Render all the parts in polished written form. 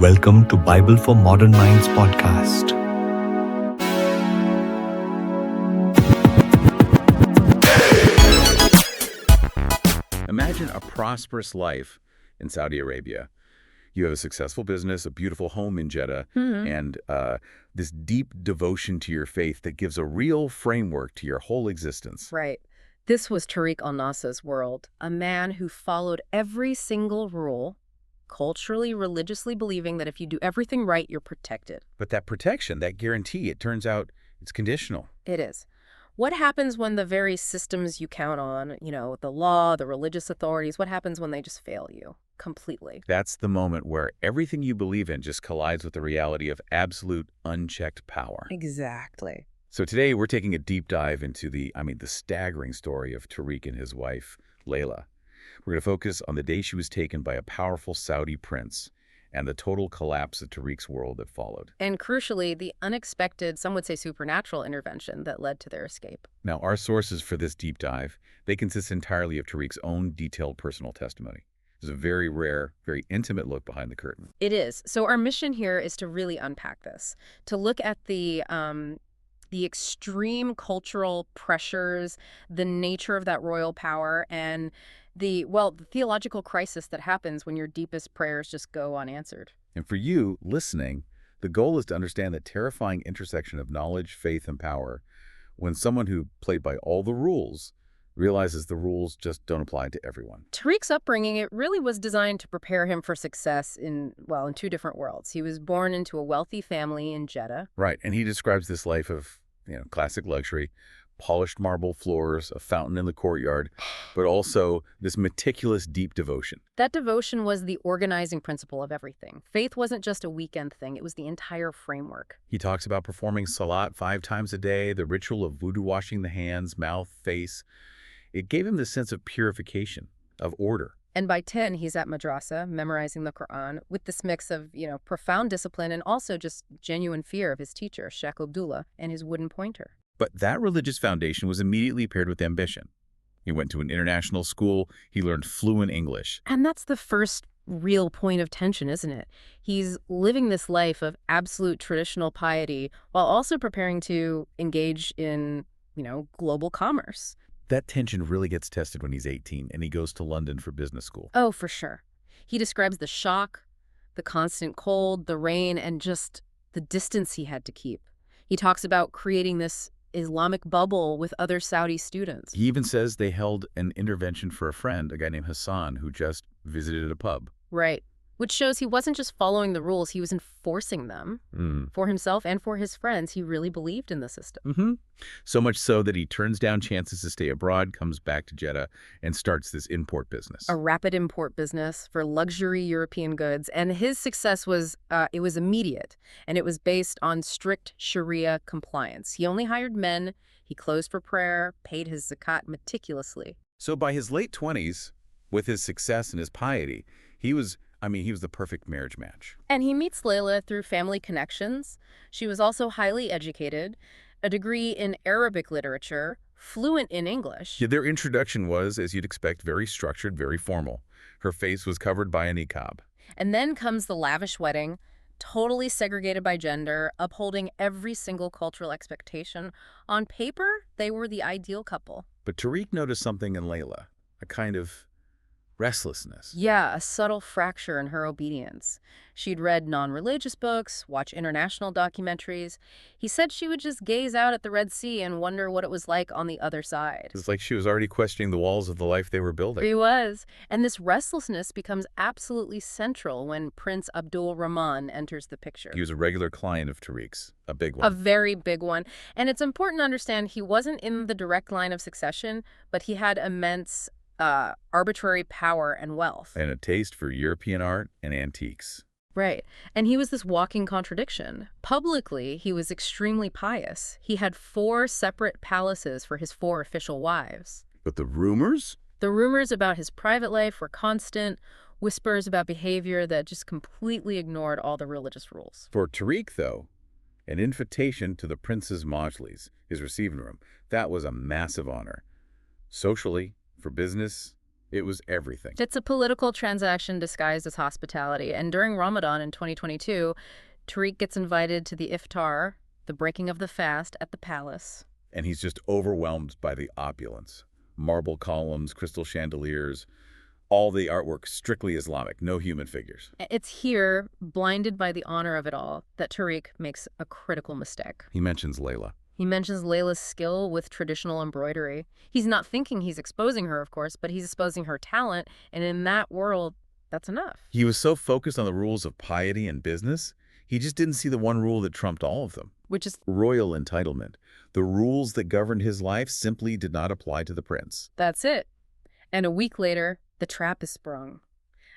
Welcome to Bible for Modern Minds podcast. Imagine a prosperous life in Saudi Arabia. You have a successful business, a beautiful home in Jeddah, and this deep devotion to your faith that gives a real framework to your whole existence. Right. This was Tariq al-Nasser's world, a man who followed every single rule, culturally, religiously believing that if you do everything right, you're protected. But that protection, that guarantee, it turns out it's conditional. It is. What happens when the very systems you count on, the law, the religious authorities, what happens when they just fail you completely? That's the moment where everything you believe in just collides with the reality of absolute unchecked power. Exactly. So today we're taking a deep dive into the staggering story of Tariq and his wife, Layla. We're going to focus on the day she was taken by a powerful Saudi prince and the total collapse of Tariq's world that followed. And crucially, the unexpected, some would say supernatural intervention that led to their escape. Now, our sources for this deep dive, they consist entirely of Tariq's own detailed personal testimony. It's a very rare, very intimate look behind the curtain. It is. So our mission here is to really unpack this, to look at the extreme cultural pressures, the nature of that royal power, and the theological crisis that happens when your deepest prayers just go unanswered. And for you, listening, the goal is to understand the terrifying intersection of knowledge, faith, and power when someone who played by all the rules realizes the rules just don't apply to everyone. Tariq's upbringing, it really was designed to prepare him for success in two different worlds. He was born into a wealthy family in Jeddah. Right, and he describes this life of, classic luxury, polished marble floors, a fountain in the courtyard, but also this meticulous, deep devotion. That devotion was the organizing principle of everything. Faith wasn't just a weekend thing, it was the entire framework. He talks about performing salat 5 times a day, the ritual of wudu washing the hands, mouth, face. It gave him this sense of purification, of order. And by 10, he's at madrasa, memorizing the Quran, with this mix of, profound discipline and also just genuine fear of his teacher, Sheikh Abdullah, and his wooden pointer. But that religious foundation was immediately paired with ambition. He went to an international school. He learned fluent English. And that's the first real point of tension, isn't it? He's living this life of absolute traditional piety while also preparing to engage in, global commerce. That tension really gets tested when he's 18 and he goes to London for business school. Oh, for sure. He describes the shock, the constant cold, the rain, and just the distance he had to keep. He talks about creating this Islamic bubble with other Saudi students. He even says they held an intervention for a friend, a guy named Hassan, who just visited a pub. Right. Which shows he wasn't just following the rules, he was enforcing them for himself and for his friends. He really believed in the system. So much so that he turns down chances to stay abroad, comes back to Jeddah, and starts this import business. A rapid import business for luxury European goods. And his success was, it was immediate. And it was based on strict Sharia compliance. He only hired men, he closed for prayer, paid his zakat meticulously. So by his late 20s, with his success and his piety, he was the perfect marriage match. And he meets Layla through family connections. She was also highly educated, a degree in Arabic literature, fluent in English. Yeah, their introduction was, as you'd expect, very structured, very formal. Her face was covered by a niqab. And then comes the lavish wedding, totally segregated by gender, upholding every single cultural expectation. On paper, they were the ideal couple. But Tariq noticed something in Layla, a kind of restlessness. Yeah, a subtle fracture in her obedience. She'd read non-religious books, watch international documentaries. He said she would just gaze out at the Red Sea and wonder what it was like on the other side. It's like she was already questioning the walls of the life they were building. He was. And this restlessness becomes absolutely central when Prince Abdul Rahman enters the picture. He was a regular client of Tariq's, a big one. A very big one. And it's important to understand he wasn't in the direct line of succession, but he had immense arbitrary power and wealth. And a taste for European art and antiques. Right. And he was this walking contradiction. Publicly, he was extremely pious. He had 4 separate palaces for his 4 official wives. But the rumors? The rumors about his private life were constant, whispers about behavior that just completely ignored all the religious rules. For Tariq, though, an invitation to the prince's majlis, his receiving room, that was a massive honor. Socially, for business, It was everything. It's a political transaction disguised as hospitality. And during Ramadan in 2022, Tariq gets invited to the iftar, the breaking of the fast, at the palace. And he's just overwhelmed by the opulence. Marble columns, crystal chandeliers, all the artwork strictly Islamic, no human figures. It's here, blinded by the honor of it all, that Tariq makes a critical mistake. He mentions Layla. He mentions Layla's skill with traditional embroidery. He's not thinking he's exposing her, of course, but he's exposing her talent, and in that world, that's enough. He was so focused on the rules of piety and business, he just didn't see the one rule that trumped all of them. Which is, Royal entitlement. The rules that governed his life simply did not apply to the prince. that's it. And a week later, the trap is sprung.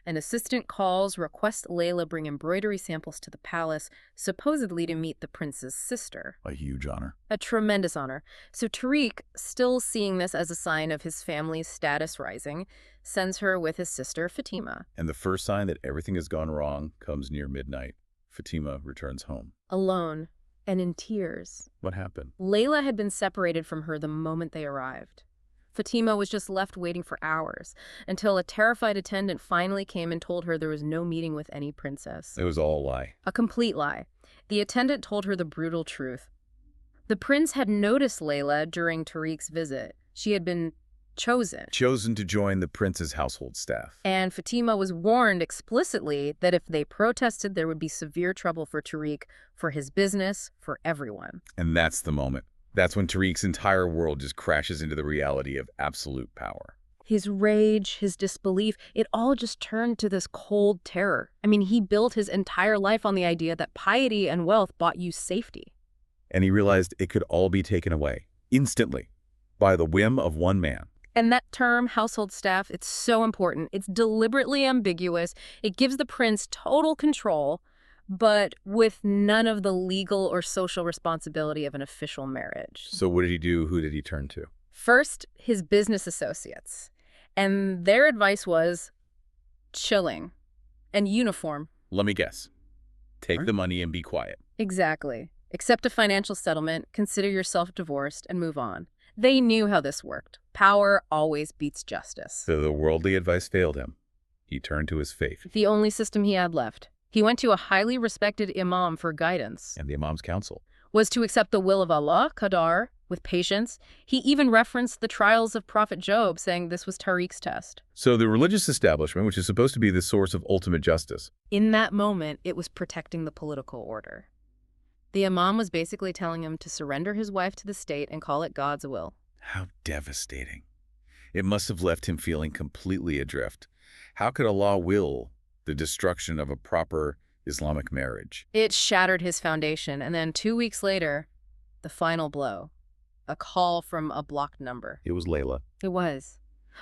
An assistant calls, requests Layla bring embroidery samples to the palace, supposedly to meet the prince's sister. A huge honor. A tremendous honor. So Tariq, still seeing this as a sign of his family's status rising, sends her with his sister Fatima. And the first sign that everything has gone wrong comes near midnight. Fatima returns home. Alone and in tears. What happened? Layla had been separated from her the moment they arrived. Fatima was just left waiting for hours, until a terrified attendant finally came and told her there was no meeting with any princess. It was all a lie. A complete lie. The attendant told her the brutal truth. The prince had noticed Layla during Tariq's visit. She had been chosen. Chosen to join the prince's household staff. And Fatima was warned explicitly that if they protested, there would be severe trouble for Tariq, for his business, for everyone. And that's the moment. That's when Tariq's entire world just crashes into the reality of absolute power. His rage, his disbelief, it all just turned to this cold terror. I mean, he built his entire life on the idea that piety and wealth bought you safety. And he realized it could all be taken away, instantly, by the whim of one man. And that term, household staff, it's so important. It's deliberately ambiguous. It gives the prince total control, but with none of the legal or social responsibility of an official marriage. So what did he do? Who did he turn to? First, his business associates. And their advice was chilling and uniform. Let me guess. Take the money and be quiet. Exactly. Accept a financial settlement, consider yourself divorced, and move on. They knew how this worked. Power always beats justice. So the worldly advice failed him. He turned to his faith. The only system he had left. He went to a highly respected imam for guidance. And the Imam's counsel. Was to accept the will of Allah, Qadar, with patience. He even referenced the trials of Prophet Job, saying this was Tariq's test. So the religious establishment, which is supposed to be the source of ultimate justice. In that moment, it was protecting the political order. The imam was basically telling him to surrender his wife to the state and call it God's will. How devastating. It must have left him feeling completely adrift. How could Allah will the destruction of a proper Islamic marriage? It shattered his foundation, and then 2 weeks later, the final blow. A call from a blocked number. It was Layla. It was.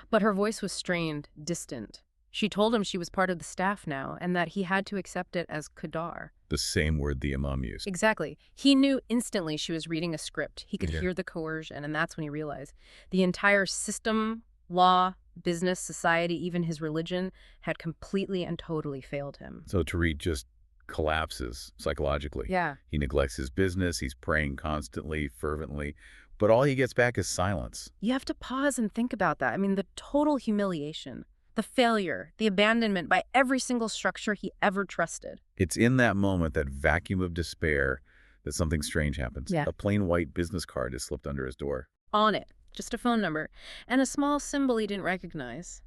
But her voice was strained, distant. She told him she was part of the staff now, and that he had to accept it as Qadar. The same word the Imam used. Exactly. He knew instantly she was reading a script. He could Yeah. hear the coercion, and that's when he realized the entire system, law, business, society, even his religion, had completely and totally failed him. So Tariq just collapses psychologically. Yeah. He neglects his business. He's praying constantly, fervently. But all he gets back is silence. You have to pause and think about that. I mean, the total humiliation, the failure, the abandonment by every single structure he ever trusted. It's in that moment, that vacuum of despair, that something strange happens. Yeah. A plain white business card is slipped under his door. On it, just a phone number, and a small symbol he didn't recognize.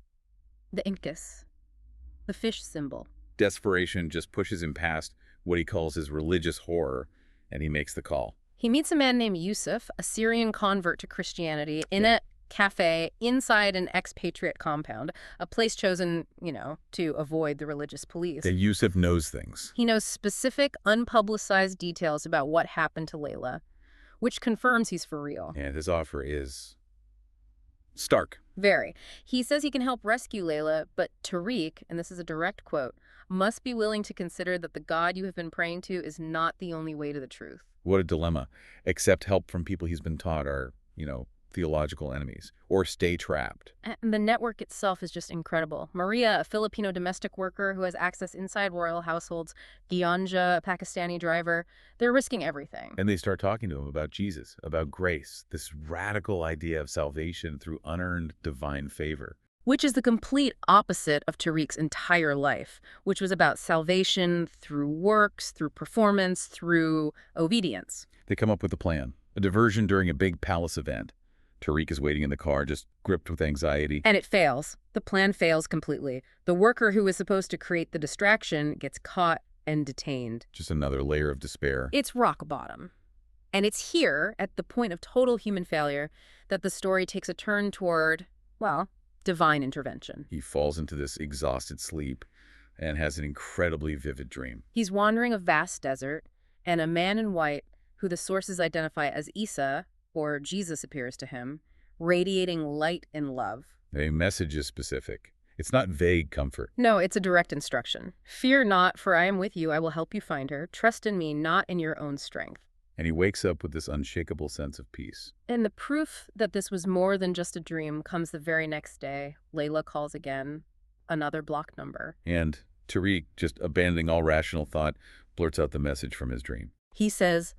The Incus. The fish symbol. Desperation just pushes him past what he calls his religious horror, and he makes the call. He meets a man named Yusuf, a Syrian convert to Christianity, in a cafe inside an expatriate compound, a place chosen, to avoid the religious police. That Yusuf knows things. He knows specific, unpublicized details about what happened to Layla, which confirms he's for real. And his offer is stark. Very. He says he can help rescue Layla, but Tariq, and this is a direct quote, must be willing to consider that the God you have been praying to is not the only way to the truth. What a dilemma. Accept help from people he's been taught are, theological enemies, or stay trapped. And the network itself is just incredible. Maria, a Filipino domestic worker who has access inside royal households, Gyanja, a Pakistani driver, they're risking everything. And they start talking to him about Jesus, about grace, this radical idea of salvation through unearned divine favor. which is the complete opposite of Tariq's entire life, which was about salvation through works, through performance, through obedience. They come up with a plan, a diversion during a big palace event. Tariq is waiting in the car, just gripped with anxiety. And it fails. The plan fails completely. The worker who was supposed to create the distraction gets caught and detained. Just another layer of despair. It's rock bottom. And it's here, at the point of total human failure, that the story takes a turn toward, well, divine intervention. He falls into this exhausted sleep and has an incredibly vivid dream. He's wandering a vast desert, and a man in white, who the sources identify as Isa, or Jesus appears to him, radiating light and love. The message is specific. It's not vague comfort. No, it's a direct instruction. Fear not, for I am with you. I will help you find her. Trust in me, not in your own strength. And he wakes up with this unshakable sense of peace. And the proof that this was more than just a dream comes the very next day. Layla calls again, another block number. And Tariq, just abandoning all rational thought, blurts out the message from his dream. He says,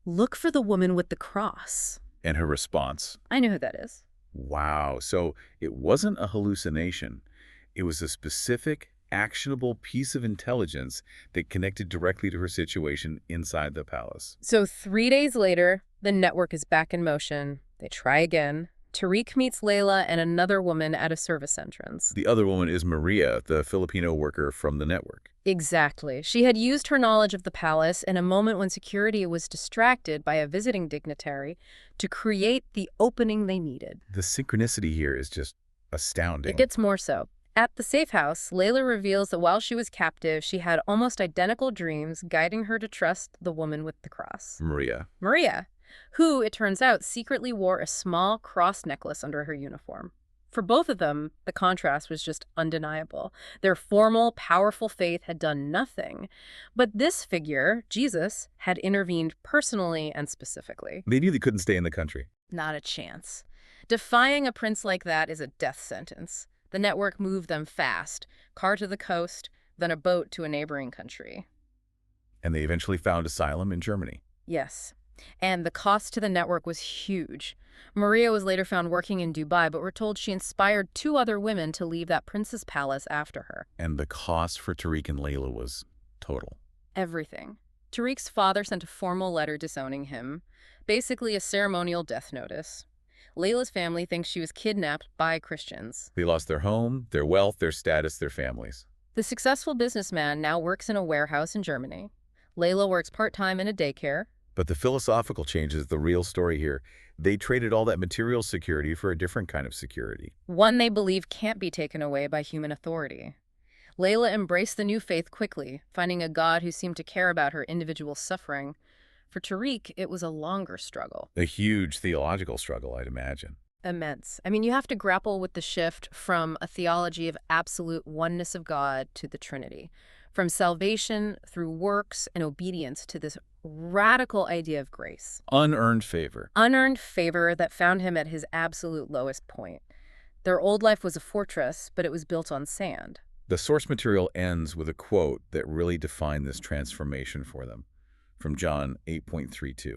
"Look for the woman with the cross." And her response, I know who that is. wow. So it wasn't a hallucination. It was a specific, actionable piece of intelligence that connected directly to her situation inside the palace. So 3 days later, the network is back in motion. They try again. Tariq meets Layla and another woman at a service entrance. The other woman is Maria, the Filipino worker from the network. Exactly. She had used her knowledge of the palace in a moment when security was distracted by a visiting dignitary to create the opening they needed. The synchronicity here is just astounding. It gets more so. At the safe house, Layla reveals that while she was captive, she had almost identical dreams guiding her to trust the woman with the cross. Maria, who, it turns out, secretly wore a small cross necklace under her uniform. For both of them, the contrast was just undeniable. Their formal, powerful faith had done nothing. But this figure, Jesus, had intervened personally and specifically. They knew they couldn't stay in the country. Not a chance. Defying a prince like that is a death sentence. The network moved them fast, car to the coast, then a boat to a neighboring country. And they eventually found asylum in Germany. Yes. And the cost to the network was huge. Maria was later found working in Dubai, but we're told she inspired 2 other women to leave that prince's palace after her. And the cost for Tariq and Layla was total. Everything. Tariq's father sent a formal letter disowning him, basically a ceremonial death notice. Layla's family thinks she was kidnapped by Christians. They lost their home, their wealth, their status, their families. The successful businessman now works in a warehouse in Germany. Layla works part-time in a daycare. But the philosophical change is the real story here. They traded all that material security for a different kind of security. One they believe can't be taken away by human authority. Layla embraced the new faith quickly, finding a God who seemed to care about her individual suffering. For Tariq, it was a longer struggle. A huge theological struggle, I'd imagine. Immense. I mean, you have to grapple with the shift from a theology of absolute oneness of God to the Trinity, from salvation through works and obedience to this radical idea of grace. Unearned favor. Unearned favor that found him at his absolute lowest point. Their old life was a fortress, but it was built on sand. The source material ends with a quote that really defined this transformation for them, from John 8:32.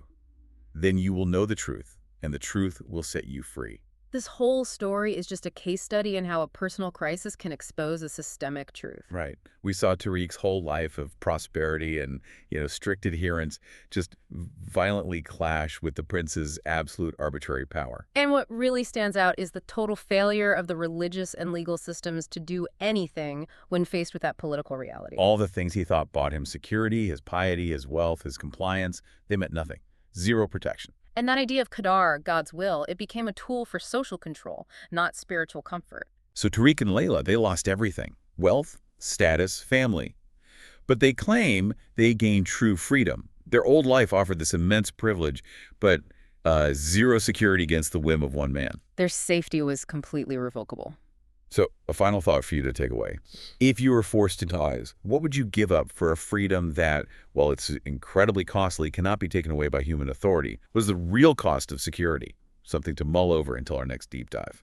Then you will know the truth, and the truth will set you free. This whole story is just a case study in how a personal crisis can expose a systemic truth. Right. We saw Tariq's whole life of prosperity and, strict adherence just violently clash with the prince's absolute arbitrary power. And what really stands out is the total failure of the religious and legal systems to do anything when faced with that political reality. All the things he thought bought him security, his piety, his wealth, his compliance, they meant nothing. Zero protection. And that idea of qadar, God's will, it became a tool for social control, not spiritual comfort. So Tariq and Layla, they lost everything. Wealth, status, family. But they claim they gained true freedom. Their old life offered this immense privilege, but zero security against the whim of one man. Their safety was completely revocable. So a final thought for you to take away. If you were forced to ties, what would you give up for a freedom that, while it's incredibly costly, cannot be taken away by human authority? What is the real cost of security? Something to mull over until our next deep dive.